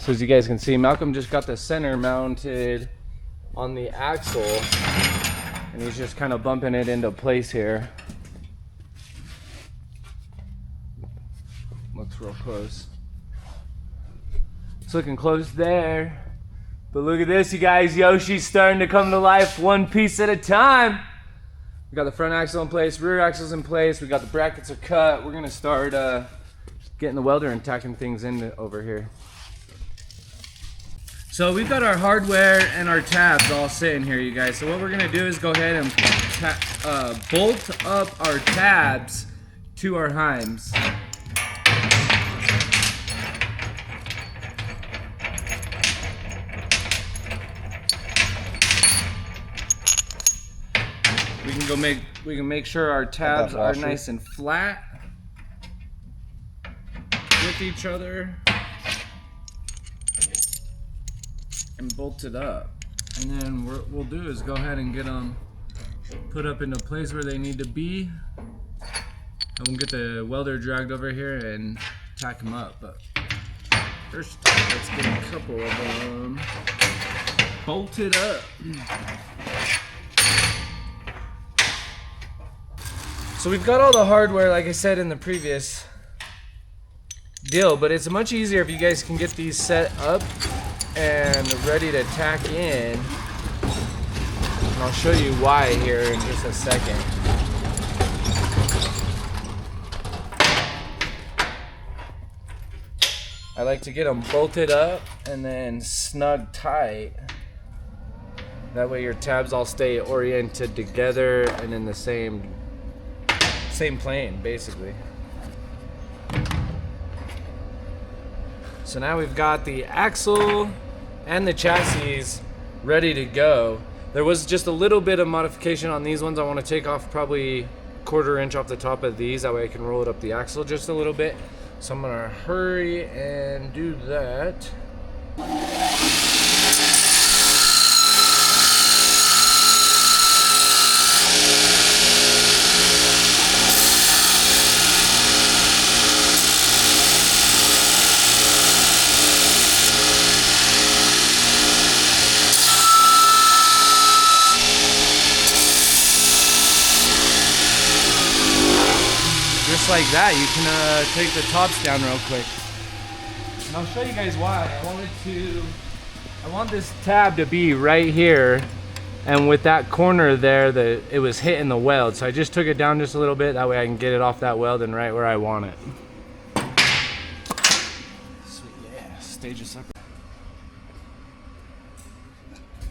So as you guys can see, Malcolm just got the center mounted on the axle, and he's just kind of bumping it into place here. Looks real close. It's looking close there. But look at this, you guys. Yoshi's starting to come to life one piece at a time. We got the front axle in place, rear axle's in place. We got the brackets are cut. We're gonna start getting the welder and tacking things in over here. So we've got our hardware and our tabs all sitting here, you guys. So what we're gonna do is go ahead and bolt up our tabs to our heims. We can make sure our tabs are nice and flat with each other and bolted up. And then what we'll do is go ahead and get them put up into place where they need to be. And we'll get the welder dragged over here and tack them up. But first, let's get a couple of them bolted up. So we've got all the hardware, like I said in the previous deal, but it's much easier if you guys can get these set up and ready to tack in. And I'll show you why here in just a second. I like to get them bolted up and then snug tight. That way your tabs all stay oriented together and in the same plane, basically. So now we've got the axle and the chassis ready to go. There was just a little bit of modification on these ones. I want to take off probably 1/4 inch off the top of these. That way I can roll it up the axle just a little bit. So I'm gonna hurry and do that. Just like that, you can take the tops down real quick. And I'll show you guys why. I want this tab to be right here, and with that corner there, it was hitting the weld. So I just took it down just a little bit, that way I can get it off that weld and right where I want it. Sweet, yeah, stage this up.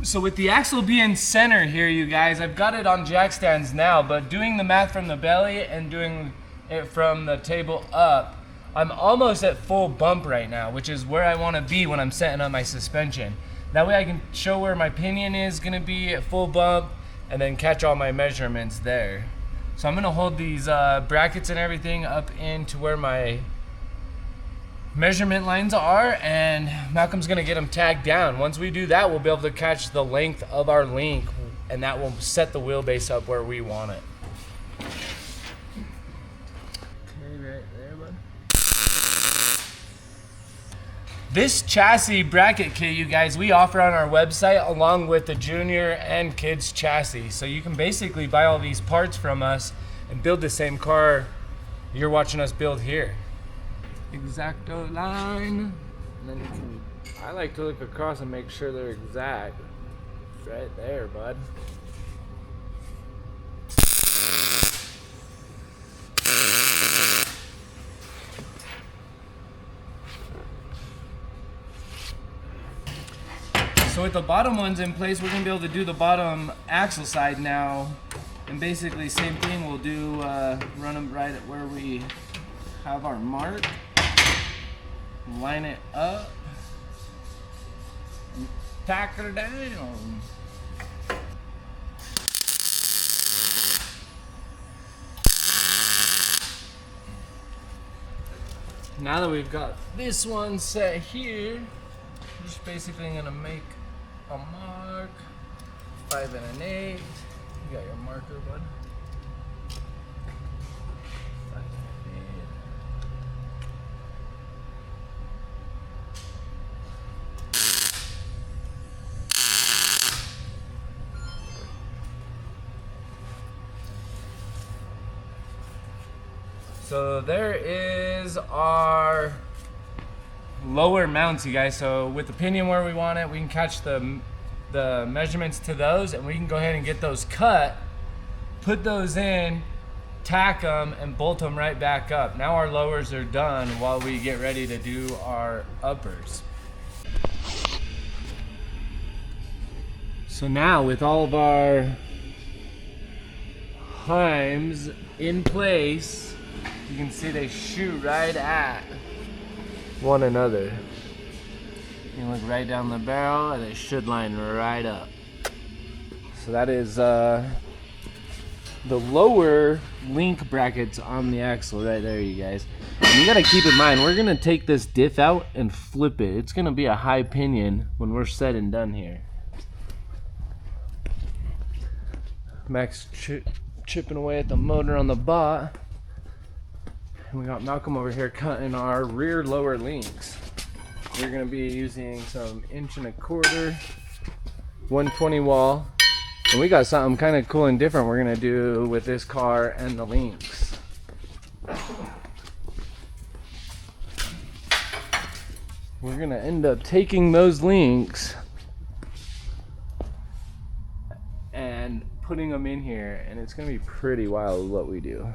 So with the axle being center here, you guys, I've got it on jack stands now, but doing the math from the belly and doing it from the table up, I'm almost at full bump right now, which is where I want to be when I'm setting up my suspension. That way I can show where my pinion is going to be at full bump and then catch all my measurements there. So I'm going to hold these brackets and everything up into where my measurement lines are, and Malcolm's going to get them tagged down. Once we do that, we'll be able to catch the length of our link, and that will set the wheelbase up where we want it. This chassis bracket kit, you guys, we offer on our website along with the junior and kids chassis. So you can basically buy all these parts from us and build the same car you're watching us build here. Exacto line. And then I like to look across and make sure they're exact. It's right there, bud. So with the bottom ones in place, we're gonna be able to do the bottom axle side now. And basically same thing, we'll do, run them right at where we have our mark. Line it up. And tack her down. Now that we've got this one set here, just basically gonna make a mark, 5 and an 8. You got your marker, bud. 5 and an 8. So there is our lower mounts, you guys. So with the pinion where we want it, we can catch the measurements to those, and we can go ahead and get those cut, put those in, tack them, and bolt them right back up. Now our lowers are done while we get ready to do our uppers. So now with all of our heims in place, you can see they shoot right at one another. You look right down the barrel and they should line right up. So that is the lower link brackets on the axle right there, you guys. And you gotta keep in mind, we're gonna take this diff out and flip it. It's gonna be a high pinion when we're said and done here. Max chipping away at the motor on the bot. And we got Malcolm over here cutting our rear lower links. We're gonna be using some 1.25" 120 wall. And we got something kind of cool and different we're gonna do with this car and the links. We're gonna end up taking those links and putting them in here, and it's gonna be pretty wild what we do.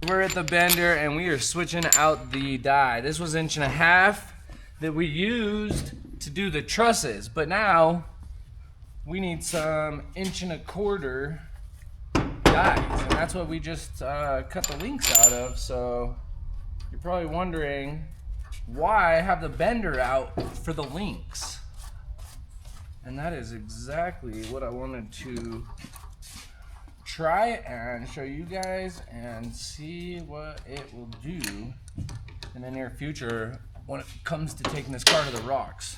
We're at the bender and we are switching out the die. This was 1.5" that we used to do the trusses, but now we need some 1.25" dies, and that's what we just cut the links out of. So you're probably wondering why I have the bender out for the links. And that is exactly what I wanted to try and show you guys and see what it will do in the near future when it comes to taking this car to the rocks.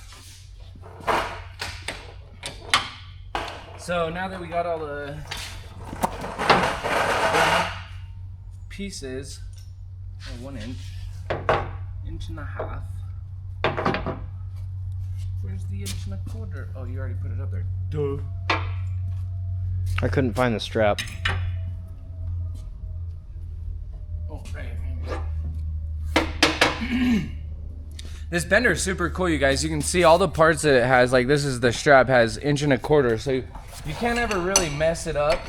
So now that we got all the pieces, 1 inch, 1.5". Where's the 1.25"? Oh, you already put it up there. Duh. I couldn't find the strap. Oh, right here. This bender is super cool, you guys. You can see all the parts that it has. Like, this is the strap, has 1.25", so you can't ever really mess it up.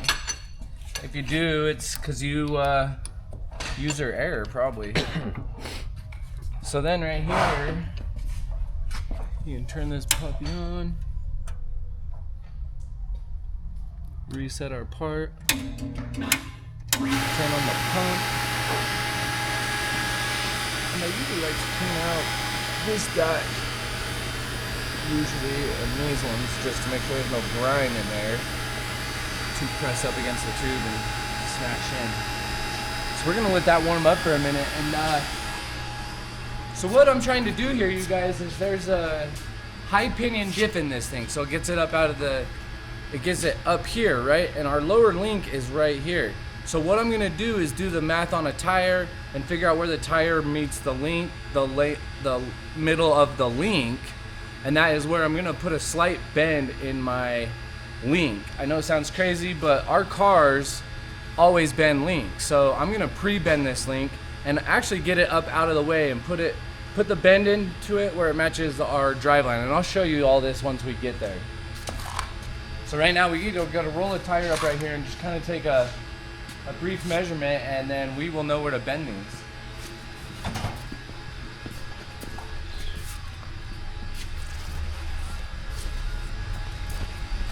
If you do, it's because you user error, probably. So then right here, you can turn this puppy on, reset our part, turn on the pump, and I usually like to clean out this die, usually, and these ones, just to make sure there's no grime in there to press up against the tube and smash in. So we're gonna let that warm up for a minute, and so what I'm trying to do here, you guys, is there's a high pinion diff in this thing, so it gets it up out of the, it gets it up here, right? And our lower link is right here. So what I'm gonna do is do the math on a tire and figure out where the tire meets the link, the middle of the link, and that is where I'm gonna put a slight bend in my link. I know it sounds crazy, but our cars always bend links. So I'm gonna pre-bend this link and actually get it up out of the way and put the bend into it where it matches our drive line. And I'll show you all this once we get there. So right now we gotta roll the tire up right here and just kind of take a brief measurement, and then we will know where to bend these.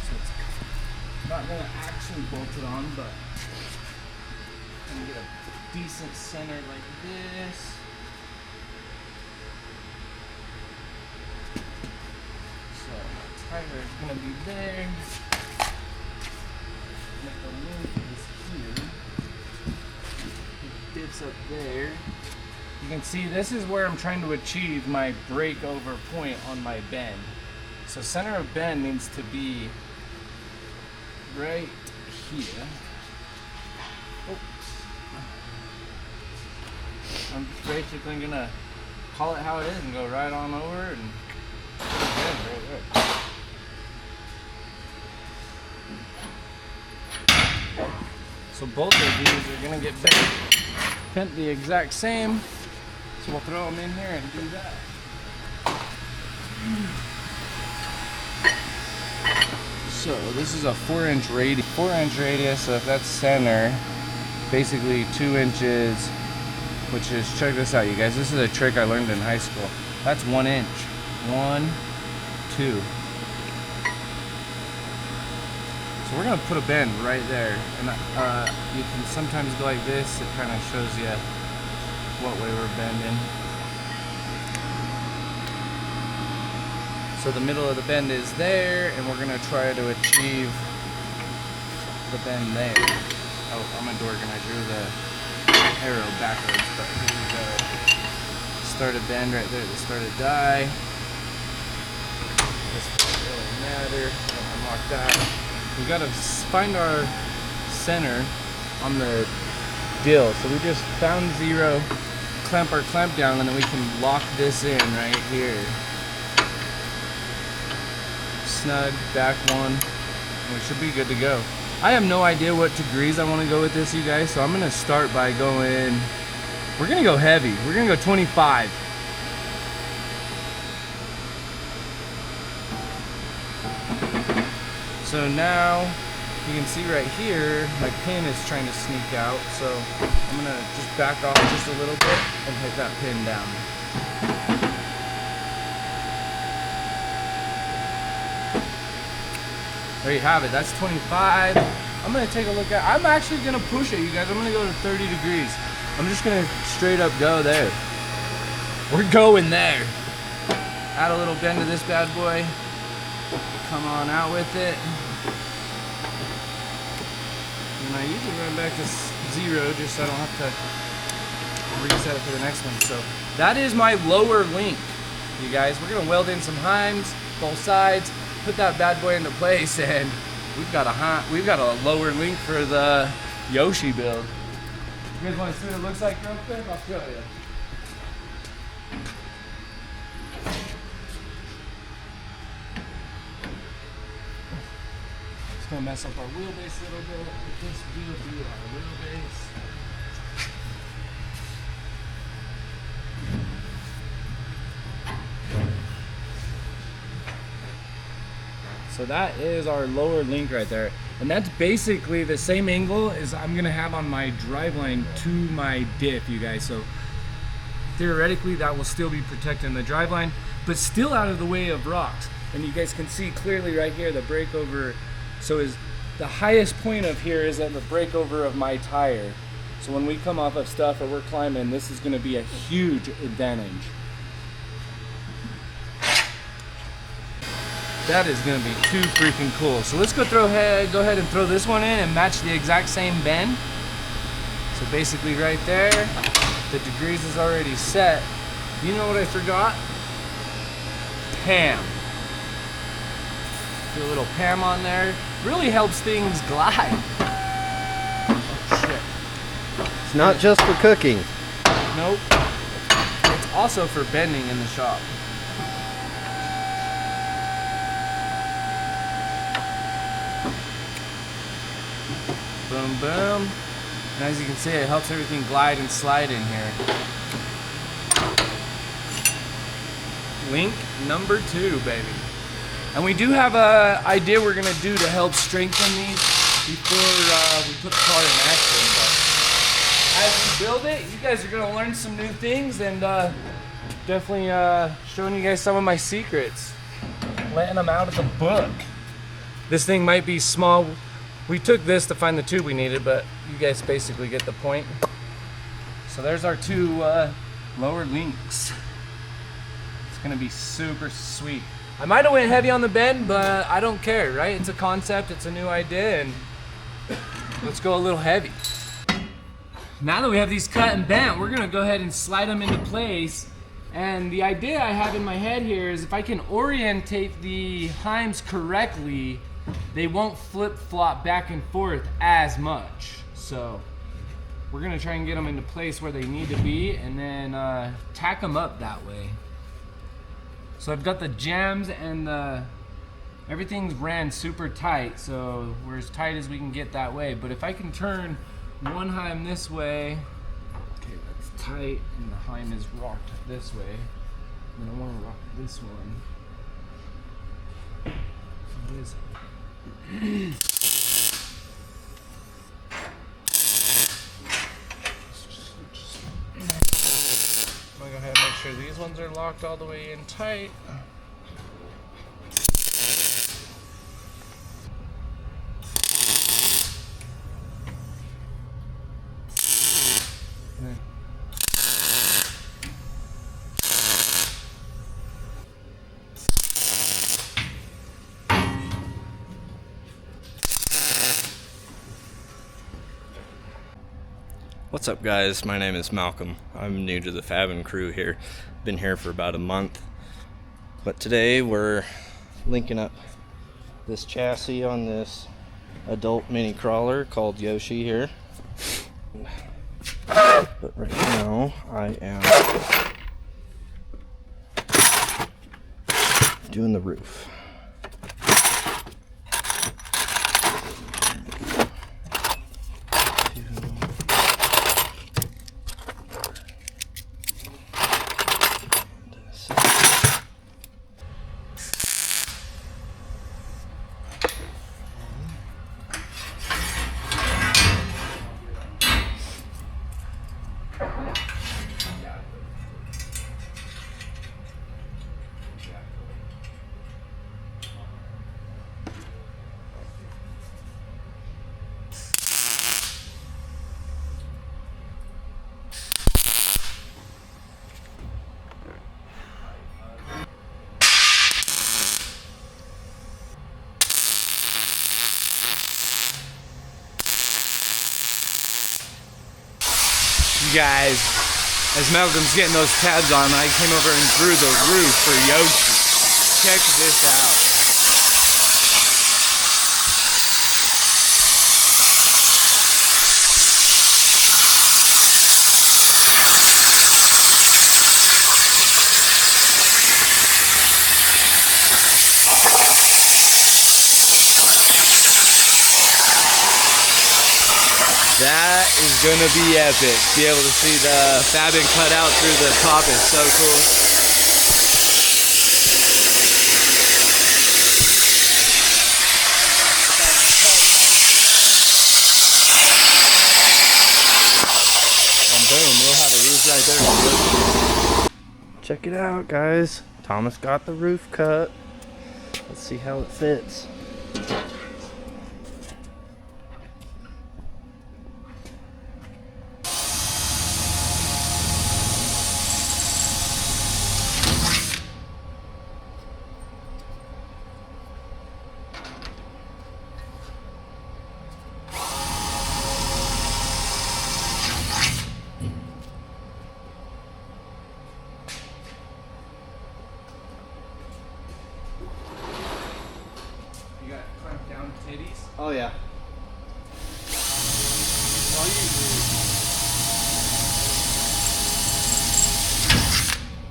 So it's not gonna actually bolt it on, but I'm gonna get a decent center like this. So the tire is gonna be there. Make the link is here. It dips up there. You can see this is where I'm trying to achieve my breakover point on my bend. So center of bend needs to be right here. I'm basically gonna call it how it is and go right on over and bend right there. So both of these are gonna get bent. bent the exact same. So we'll throw them in here and do that. So this is a 4-inch radius. 4-inch radius, so if that's center, basically 2 inches, which is, check this out you guys, this is a trick I learned in high school. That's 1 inch. 1, 2. So we're gonna put a bend right there, and you can sometimes go like this. It kind of shows you what way we're bending. So the middle of the bend is there, and we're gonna try to achieve the bend there. Oh, I'm a dork and I drew the arrow backwards, but here we go. Start a bend right there at the start of die. This doesn't really matter. Unlock that. We gotta find our center on the dill. So we just found 0, clamp our clamp down, and then we can lock this in right here. Snug, back one, and we should be good to go. I have no idea what degrees I want to go with this, you guys, so I'm gonna start by going, we're gonna go heavy. We're gonna go 25. So now you can see right here my pin is trying to sneak out, so I'm gonna just back off just a little bit and hit that pin down. There you have it, that's 25. I'm gonna take a look at, I'm actually gonna push it, you guys. I'm gonna go to 30 degrees. I'm just gonna straight up go there. We're going there. Add a little bend to this bad boy. Come on out with it. And I usually run back to 0 just so I don't have to reset it for the next one. So that is my lower link, you guys. We're gonna weld in some heims, both sides, put that bad boy into place, and we've got a lower link for the YOSHI build. You guys want to see what it looks like real quick? I'll show you. Just gonna mess up our wheelbase a little bit with this view of our wheelbase. So that is our lower link right there. And that's basically the same angle as I'm gonna have on my driveline to my diff, you guys. So theoretically that will still be protecting the driveline, but still out of the way of rocks. And you guys can see clearly right here, the breakover. So is the highest point of here is at the breakover of my tire. So when we come off of stuff or we're climbing, this is gonna be a huge advantage. That is gonna be too freaking cool. So let's go ahead and throw this one in and match the exact same bend. So basically right there, the degrees is already set. You know what I forgot? Pam. Do a little Pam on there. Really helps things glide. Oh shit. It's not just for cooking. Nope. It's also for bending in the shop. Boom, boom. And as you can see, it helps everything glide and slide in here. Link number 2, baby. And we do have an idea we're gonna do to help strengthen these before we put the car in action. But as we build it, you guys are gonna learn some new things, and definitely showing you guys some of my secrets. Letting them out of the book. This thing might be small. We took this to find the tube we needed, but you guys basically get the point. So there's our 2 lower links. It's gonna be super sweet. I might have went heavy on the bend, but I don't care, right? It's a concept, it's a new idea, and let's go a little heavy. Now that we have these cut and bent, we're gonna go ahead and slide them into place. And the idea I have in my head here is if I can orientate the heims correctly, they won't flip-flop back and forth as much. So we're gonna try and get them into place where they need to be, and then tack them up that way. So I've got the jams and everything's ran super tight, so we're as tight as we can get that way. But if I can turn one heim this way, okay, tight and the Heim is rocked this way. And I want to rock this one. What is it? I'm gonna go ahead and make sure these ones are locked all the way in tight. What's up, guys? My name is Malcolm. I'm new to the FABN crew here. Been here for about a month. But today we're linking up this chassis on this adult mini crawler called YOSHI here. But right now I am doing the roof. You guys, as Malcolm's getting those tabs on, I came over and drew the roof for YOSHI. Check this out. That is gonna be epic. Be able to see the FABN cut out through the top is so cool. And boom, we'll have a roof right there. Check it out, guys. Thomas got the roof cut. Let's see how it fits. Oh yeah.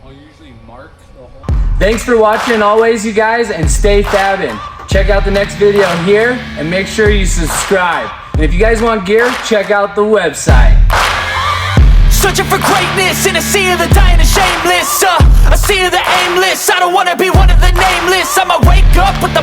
I'll usually mark the whole. Thanks for watching always, you guys, and stay FABN. Check out the next video here and make sure you subscribe. And if you guys want gear, check out the website. Searching for greatness in a sea of the dying and shameless, a sea of the aimless. I don't wanna be one of the nameless. I'ma wake up with the